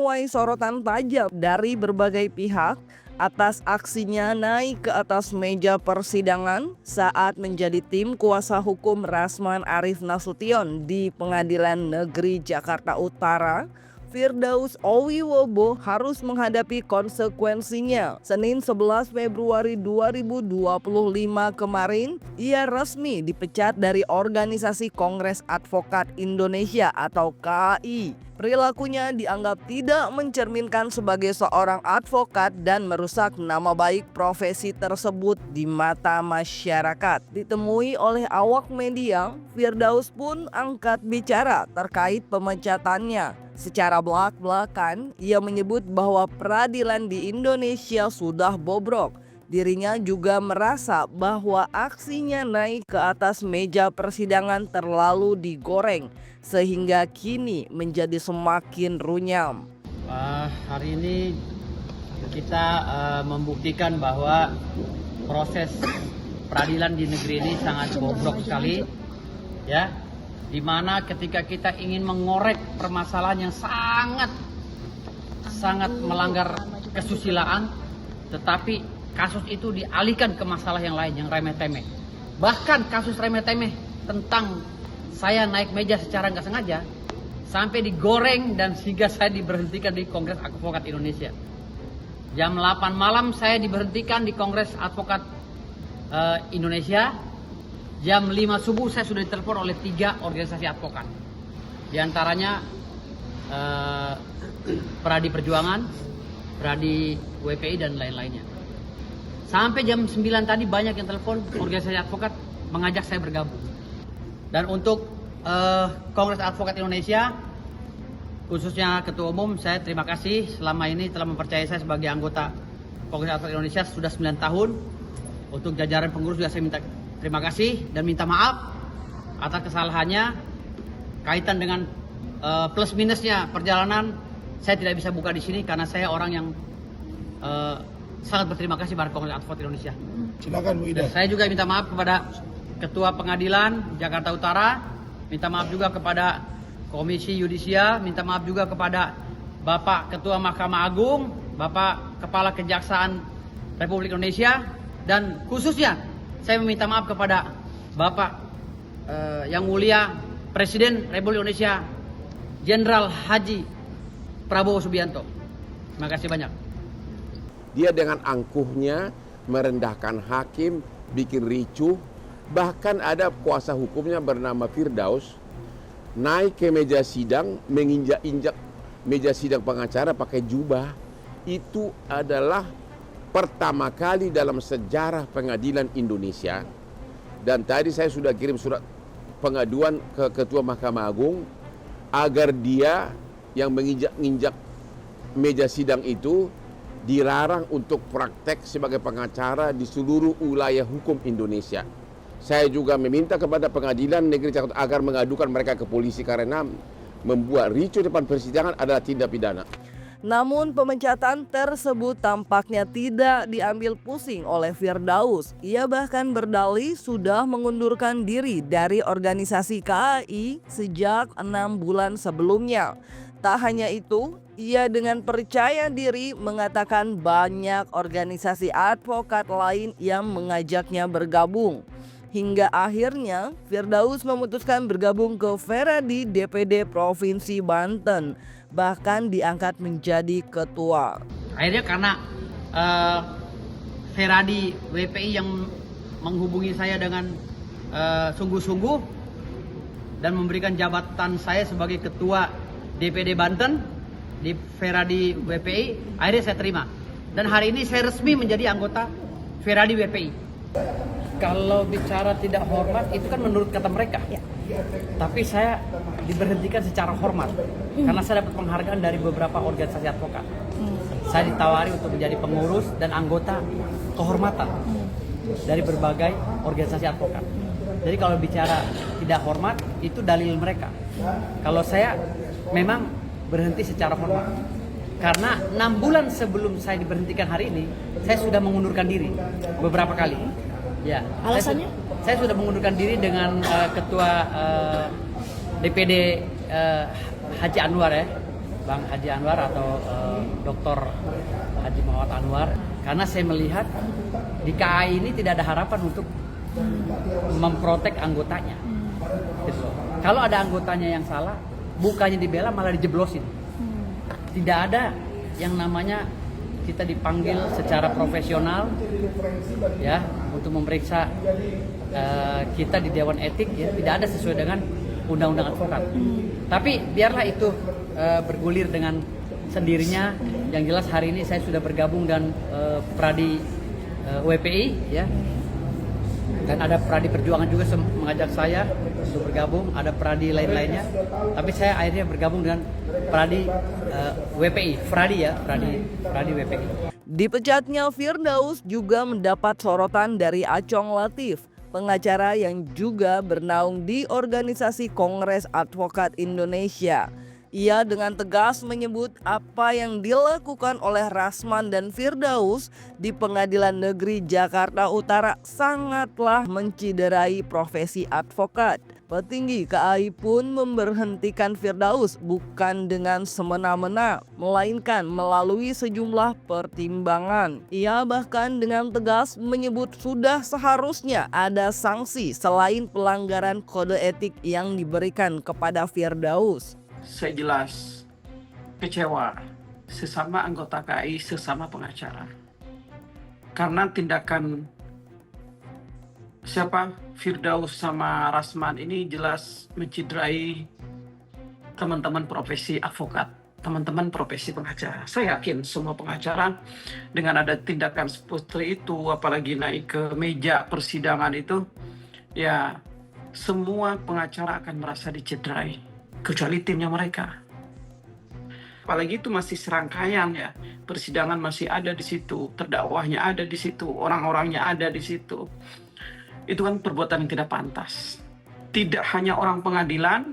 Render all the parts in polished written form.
menuai sorotan tajam dari berbagai pihak atas aksinya naik ke atas meja persidangan saat menjadi tim kuasa hukum Rasman Arif Nasution di Pengadilan Negeri Jakarta Utara. Firdaus Owiwobo harus menghadapi konsekuensinya. Senin 11 Februari 2025 kemarin, ia resmi dipecat dari Organisasi Kongres Advokat Indonesia atau KAI. Perilakunya dianggap tidak mencerminkan sebagai seorang advokat dan merusak nama baik profesi tersebut di mata masyarakat. Ditemui oleh awak media, Firdaus pun angkat bicara terkait pemecatannya. Secara belak-belakan, ia menyebut bahwa peradilan di Indonesia sudah bobrok. Dirinya juga merasa bahwa aksinya naik ke atas meja persidangan terlalu digoreng, sehingga kini menjadi semakin runyam. Hari ini kita membuktikan bahwa proses peradilan di negeri ini sangat bobrok sekali, ya. Di mana ketika kita ingin mengorek permasalahan yang sangat melanggar kesusilaan, tetapi kasus itu dialihkan ke masalah yang lain, yang remeh-temeh. Bahkan kasus remeh-temeh tentang saya naik meja secara nggak sengaja, sampai digoreng dan sehingga saya diberhentikan di Kongres Advokat Indonesia. Jam 8 malam saya diberhentikan di Kongres Advokat Indonesia. Jam 5 subuh saya sudah ditelepon oleh 3 organisasi advokat. Di antaranya Peradi Perjuangan, Peradi WPI dan lain-lainnya. Sampai jam 9 tadi banyak yang telepon organisasi advokat mengajak saya bergabung. Dan untuk Kongres Advokat Indonesia, khususnya Ketua Umum, saya terima kasih selama ini telah mempercayai saya sebagai anggota Kongres Advokat Indonesia sudah 9 tahun. Untuk jajaran pengurus juga saya minta terima kasih dan minta maaf atas kesalahannya kaitan dengan plus minusnya perjalanan. Saya tidak bisa buka di sini karena saya orang yang sangat berterima kasih pada Kongres Advokat Indonesia. Silakan Bu Ida. Saya juga minta maaf kepada Ketua Pengadilan Jakarta Utara, minta maaf juga kepada Komisi Yudisial, minta maaf juga kepada Bapak Ketua Mahkamah Agung, Bapak Kepala Kejaksaan Republik Indonesia, dan khususnya saya meminta maaf kepada Bapak Yang Mulia Presiden Republik Indonesia Jenderal Haji Prabowo Subianto. Terima kasih banyak. Dia dengan angkuhnya merendahkan hakim, bikin ricuh. Bahkan ada kuasa hukumnya bernama Firdaus naik ke meja sidang, menginjak-injak meja sidang pengacara pakai jubah. Itu adalah pertama kali dalam sejarah pengadilan Indonesia. Dan tadi saya sudah kirim surat pengaduan ke Ketua Mahkamah Agung agar dia yang menginjak-injak meja sidang itu dilarang untuk praktek sebagai pengacara di seluruh wilayah hukum Indonesia. Saya juga meminta kepada Pengadilan Negeri Jakarta agar mengadukan mereka ke polisi karena membuat ricuh depan persidangan adalah tindak pidana. Namun pemecatan tersebut tampaknya tidak diambil pusing oleh Firdaus. Ia bahkan berdalih sudah mengundurkan diri dari organisasi KAI sejak 6 bulan sebelumnya. Tak hanya itu, ia dengan percaya diri mengatakan banyak organisasi advokat lain yang mengajaknya bergabung. Hingga akhirnya Firdaus memutuskan bergabung ke Feradi DPD Provinsi Banten. Bahkan diangkat menjadi ketua. Akhirnya karena Feradi WPI yang menghubungi saya dengan sungguh-sungguh dan memberikan jabatan saya sebagai ketua DPD Banten di Feradi WPI, akhirnya saya terima. Dan hari ini saya resmi menjadi anggota Feradi WPI. Kalau bicara tidak hormat itu kan menurut kata mereka. Ya. Tapi saya diberhentikan secara hormat karena saya dapat penghargaan dari beberapa organisasi advokat. Saya ditawari untuk menjadi pengurus dan anggota kehormatan dari berbagai organisasi advokat. Jadi kalau bicara tidak hormat itu dalil mereka. Kalau saya memang berhenti secara hormat. Karena 6 bulan sebelum saya diberhentikan hari ini, saya sudah mengundurkan diri beberapa kali. Ya, alasannya? Saya sudah mengundurkan diri dengan ketua DPD Haji Anwar ya. Bang Haji Anwar atau Dr. Haji Muhammad Anwar, karena saya melihat di KAI ini tidak ada harapan untuk memprotek anggotanya. Gitu loh. Kalau ada anggotanya yang salah, bukannya dibela malah dijeblosin. Tidak ada yang namanya kita dipanggil secara profesional ya untuk memeriksa kita di Dewan Etik ya, tidak ada sesuai dengan undang-undang advokat. Tapi biarlah itu bergulir dengan sendirinya. Yang jelas hari ini saya sudah bergabung dan Pradi WPI ya. Dan ada Pradi Perjuangan juga mengajak saya untuk bergabung, ada Pradi lain-lainnya. Tapi saya akhirnya bergabung dengan Pradi WPI, Pradi WPI. Dipecatnya Firdaus juga mendapat sorotan dari Acong Latif, pengacara yang juga bernaung di organisasi Kongres Advokat Indonesia. Ia dengan tegas menyebut apa yang dilakukan oleh Rasman dan Firdaus di Pengadilan Negeri Jakarta Utara sangatlah menciderai profesi advokat. Petinggi KAI pun memberhentikan Firdaus bukan dengan semena-mena, melainkan melalui sejumlah pertimbangan. Ia bahkan dengan tegas menyebut sudah seharusnya ada sanksi selain pelanggaran kode etik yang diberikan kepada Firdaus. Saya jelas kecewa sesama anggota KAI, sesama pengacara. Karena tindakan Firdaus sama Rasman ini jelas menciderai teman-teman profesi advokat, teman-teman profesi pengacara. Saya yakin semua pengacara dengan ada tindakan seperti itu, apalagi naik ke meja persidangan itu, ya semua pengacara akan merasa dicederai, kecuali timnya mereka. Apalagi itu masih serangkaian ya, persidangan masih ada di situ, terdakwahnya ada di situ, orang-orangnya ada di situ. Itu kan perbuatan yang tidak pantas. Tidak hanya orang pengadilan,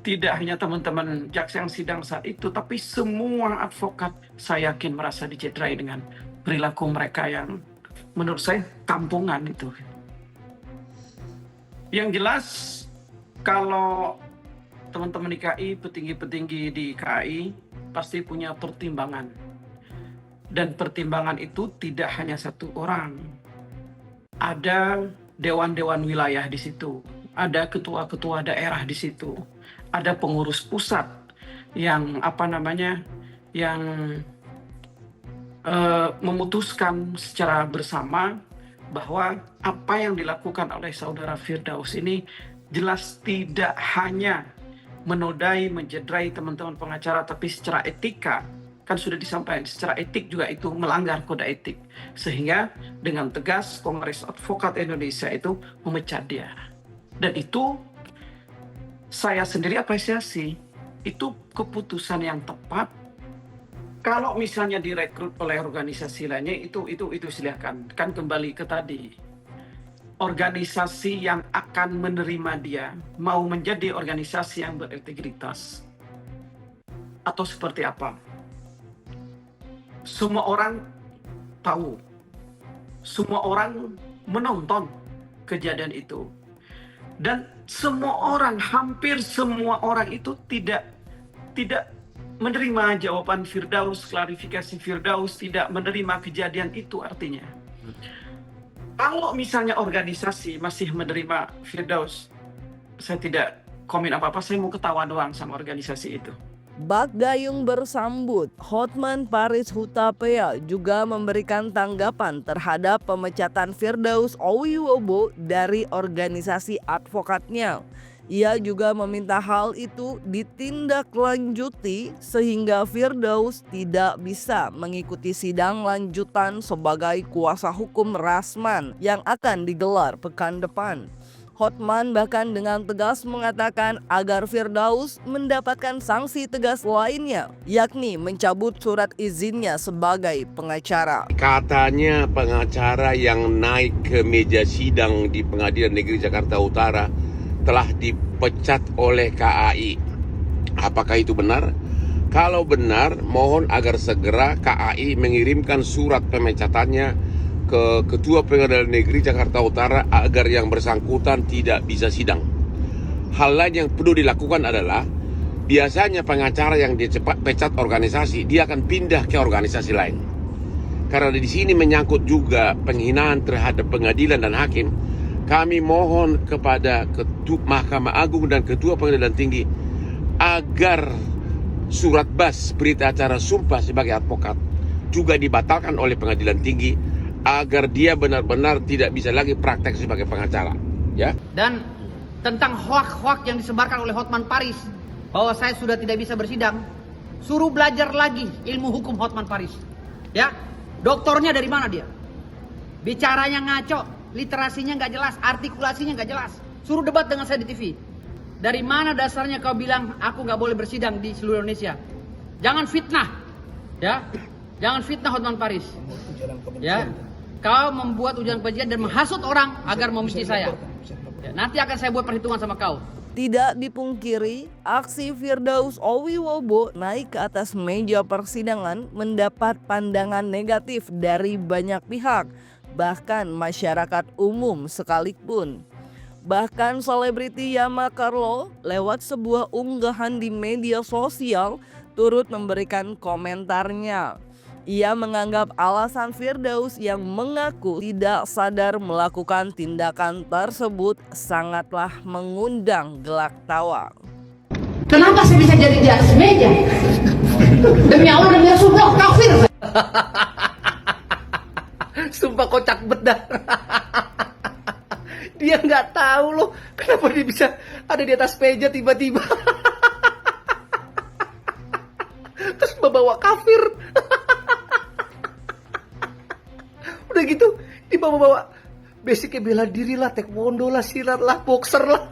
tidak hanya teman-teman jaksa yang sidang saat itu, tapi semua advokat saya yakin merasa dicederai dengan perilaku mereka yang menurut saya kampungan itu. Yang jelas kalau teman-teman di KAI, petinggi-petinggi di KAI pasti punya pertimbangan. Dan pertimbangan itu tidak hanya satu orang. Ada dewan-dewan wilayah di situ, ada ketua-ketua daerah di situ, ada pengurus pusat yang memutuskan secara bersama bahwa apa yang dilakukan oleh saudara Firdaus ini jelas tidak hanya menodai, mencederai teman-teman pengacara, tapi secara etika, kan sudah disampaikan, secara etik juga itu melanggar kode etik. Sehingga dengan tegas Kongres Advokat Indonesia itu memecat dia. Dan itu saya sendiri apresiasi, itu keputusan yang tepat. Kalau misalnya direkrut oleh organisasi lainnya itu silakan. Kan kembali ke tadi. Organisasi yang akan menerima dia mau menjadi organisasi yang berintegritas atau seperti apa? Semua orang tahu, semua orang menonton kejadian itu, dan hampir semua orang itu tidak menerima jawaban Firdaus, klarifikasi Firdaus, tidak menerima kejadian itu. Artinya kalau misalnya organisasi masih menerima Firdaus, saya tidak komen apa-apa, saya mau ketawa doang sama organisasi itu. Bak Gayung bersambut, Hotman Paris Hutapea juga memberikan tanggapan terhadap pemecatan Firdaus Owiwobo dari organisasi advokatnya. Ia juga meminta hal itu ditindaklanjuti sehingga Firdaus tidak bisa mengikuti sidang lanjutan sebagai kuasa hukum Rasman yang akan digelar pekan depan. Hotman bahkan dengan tegas mengatakan agar Firdaus mendapatkan sanksi tegas lainnya, yakni mencabut surat izinnya sebagai pengacara. Katanya pengacara yang naik ke meja sidang di Pengadilan Negeri Jakarta Utara telah dipecat oleh KAI. Apakah itu benar? Kalau benar, mohon agar segera KAI mengirimkan surat pemecatannya ke Ketua Pengadilan Negeri Jakarta Utara agar yang bersangkutan tidak bisa sidang. Hal lain yang perlu dilakukan adalah biasanya pengacara yang dia cepat pecat organisasi, dia akan pindah ke organisasi lain. Karena di sini menyangkut juga penghinaan terhadap pengadilan dan hakim, kami mohon kepada Ketua Mahkamah Agung dan Ketua Pengadilan Tinggi agar surat bas berita acara sumpah sebagai advokat juga dibatalkan oleh Pengadilan Tinggi agar dia benar-benar tidak bisa lagi praktek sebagai pengacara, ya. Dan tentang hoak-hoak yang disebarkan oleh Hotman Paris bahwa saya sudah tidak bisa bersidang, suruh belajar lagi ilmu hukum Hotman Paris. Ya, doktornya dari mana dia? Bicaranya ngaco, literasinya nggak jelas, artikulasinya nggak jelas. Suruh debat dengan saya di TV. Dari mana dasarnya kau bilang aku nggak boleh bersidang di seluruh Indonesia? Jangan fitnah, ya, jangan fitnah Hotman Paris. Ya, kau membuat ujaran kebencian dan menghasut orang agar membenci saya. Ya, nanti akan saya buat perhitungan sama kau. Tidak dipungkiri, aksi Firdaus Owiwobo naik ke atas meja persidangan mendapat pandangan negatif dari banyak pihak, bahkan masyarakat umum sekalipun. Bahkan selebriti Yama Carlo lewat sebuah unggahan di media sosial turut memberikan komentarnya. Ia menganggap alasan Firdaus yang mengaku tidak sadar melakukan tindakan tersebut sangatlah mengundang gelak tawa. Kenapa saya bisa jadi di atas meja? Demi Allah, demi Rasulullah, kafir. Sumpah kocak bedah. Dia nggak tahu loh kenapa dia bisa ada di atas meja tiba-tiba. Terus membawa kafir. Udah gitu dibawa-bawa basicnya bela diri lah, taekwondo lah, silat lah, boxer lah.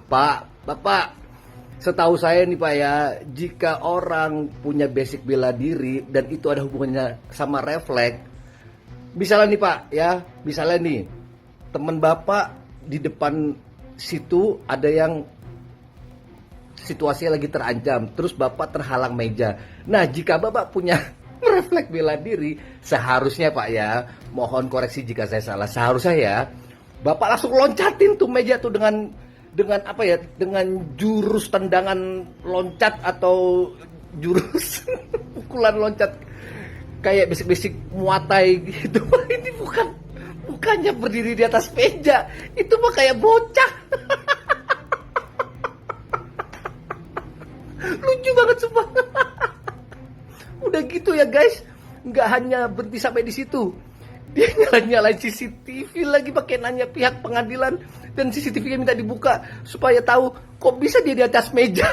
Pak, Bapak, setahu saya nih Pak ya, jika orang punya basic bela diri dan itu ada hubungannya sama refleks, misalnya nih Pak ya, misalnya nih teman Bapak di depan situ ada yang situasinya lagi terancam, terus Bapak terhalang meja. Nah, jika Bapak punya refleks bela diri, seharusnya Pak ya, mohon koreksi jika saya salah, seharusnya ya Bapak langsung loncatin tuh meja tuh dengan apa ya, dengan jurus tendangan loncat atau jurus pukulan loncat kayak basic-basic muatai gitu. Ini bukannya berdiri di atas meja, itu mah kayak bocah. Lucu banget sumpah. Udah gitu ya guys, nggak hanya berhenti sampai di situ, dia nyalain CCTV lagi, pakai nanya pihak pengadilan, dan CCTV-nya minta dibuka supaya tahu kok bisa dia di atas meja.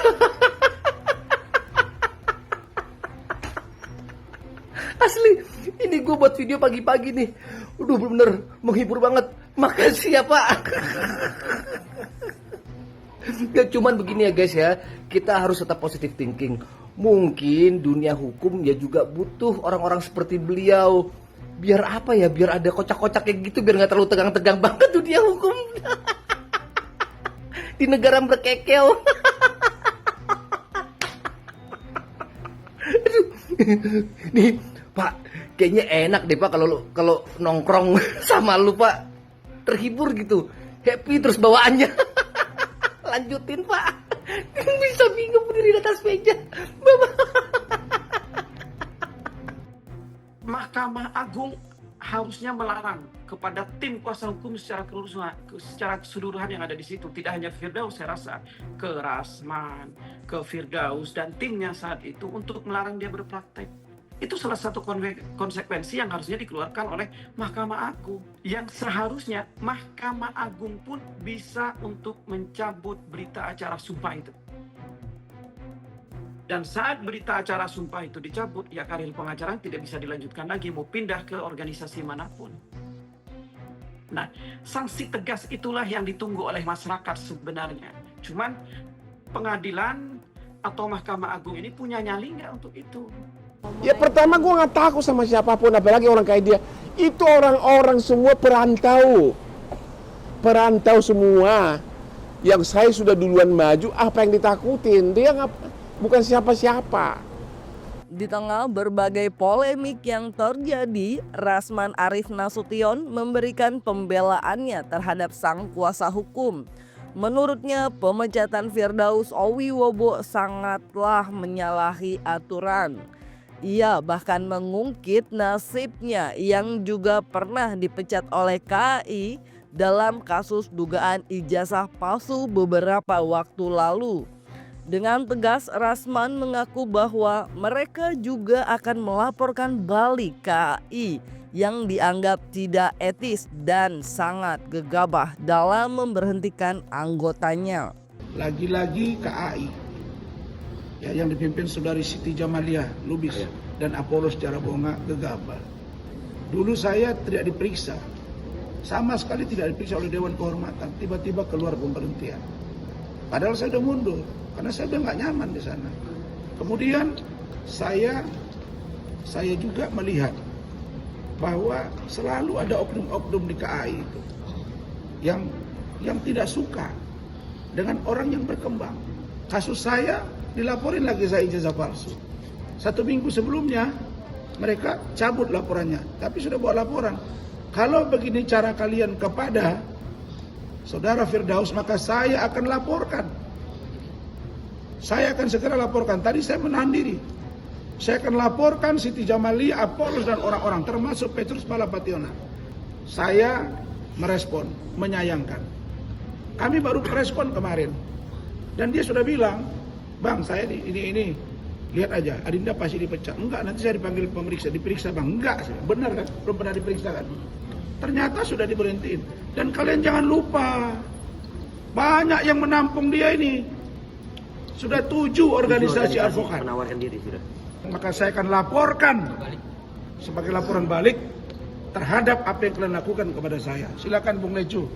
Asli, ini gue buat video pagi-pagi nih, udah bener-bener menghibur banget. Makasih ya Pak. Gak cuman begini ya guys ya, kita harus tetap positive thinking. Mungkin dunia hukum ya juga butuh orang-orang seperti beliau. Biar apa ya, biar ada kocak-kocak kayak gitu, biar gak terlalu tegang-tegang banget dunia hukum. Di negara berkekel. Nih Pak, kayaknya enak deh Pak kalau nongkrong sama lu Pak. Terhibur gitu, happy terus bawaannya. Lanjutin Pak. Bisa bingung berdiri di atas meja. Mahkamah Agung harusnya melarang kepada tim kuasa hukum secara keseluruhan yang ada di situ, tidak hanya Firdaus, saya rasa ke Rasman, ke Firdaus dan timnya saat itu, untuk melarang dia berpraktek. Itu salah satu konsekuensi yang harusnya dikeluarkan oleh Mahkamah Agung, yang seharusnya Mahkamah Agung pun bisa untuk mencabut berita acara sumpah itu. Dan saat berita acara sumpah itu dicabut, ya karir pengacaraan tidak bisa dilanjutkan lagi, mau pindah ke organisasi manapun. Nah, sanksi tegas itulah yang ditunggu oleh masyarakat sebenarnya. Cuman pengadilan atau Mahkamah Agung ini punya nyali nggak untuk itu? Ya pertama gue nggak takut sama siapapun, apalagi orang kayak dia. Itu orang-orang semua perantau semua. Yang saya sudah duluan maju, apa yang ditakutin? Dia bukan siapa-siapa. Di tengah berbagai polemik yang terjadi, Rasman Arif Nasution memberikan pembelaannya terhadap sang kuasa hukum. Menurutnya, pemecatan Firdaus Owiwobo sangatlah menyalahi aturan. Ia bahkan mengungkit nasibnya yang juga pernah dipecat oleh KAI dalam kasus dugaan ijazah palsu beberapa waktu lalu. Dengan tegas, Rasman mengaku bahwa mereka juga akan melaporkan balik KAI yang dianggap tidak etis dan sangat gegabah dalam memberhentikan anggotanya. Lagi-lagi KAI ya, yang dipimpin Saudari Siti Jamaliah Lubis dan Apollos Jarabonga gegabah. Dulu saya tidak diperiksa, sama sekali tidak diperiksa oleh Dewan Kehormatan, tiba-tiba keluar pemberhentian. Padahal saya sudah mundur karena saya sudah nggak nyaman di sana. Kemudian saya juga melihat bahwa selalu ada oknum-oknum di KAI itu yang tidak suka dengan orang yang berkembang. Kasus saya dilaporin lagi saya ijazah palsu. 1 minggu sebelumnya mereka cabut laporannya, tapi sudah buat laporan. Kalau begini cara kalian kepada Saudara Firdaus, maka saya akan laporkan. Saya akan segera laporkan. Tadi saya menahan diri. Saya akan laporkan Siti Jamaliah, Apollos dan orang-orang termasuk Petrus Palapationa. Saya merespon, menyayangkan. Kami baru merespon kemarin. Dan dia sudah bilang, "Bang, saya ini lihat aja, Adinda pasti dipecat." "Enggak, nanti saya dipanggil pemeriksa." "Diperiksa, Bang." "Enggak." "Benar kan? Belum pernah diperiksa kan?" Ternyata sudah diberhentiin. Dan kalian jangan lupa, banyak yang menampung dia ini. Sudah 7 organisasi advokat. Menawarkan diri sudah. Maka saya akan laporkan sebagai laporan balik terhadap apa yang kalian lakukan kepada saya. Silakan Bung Lecu.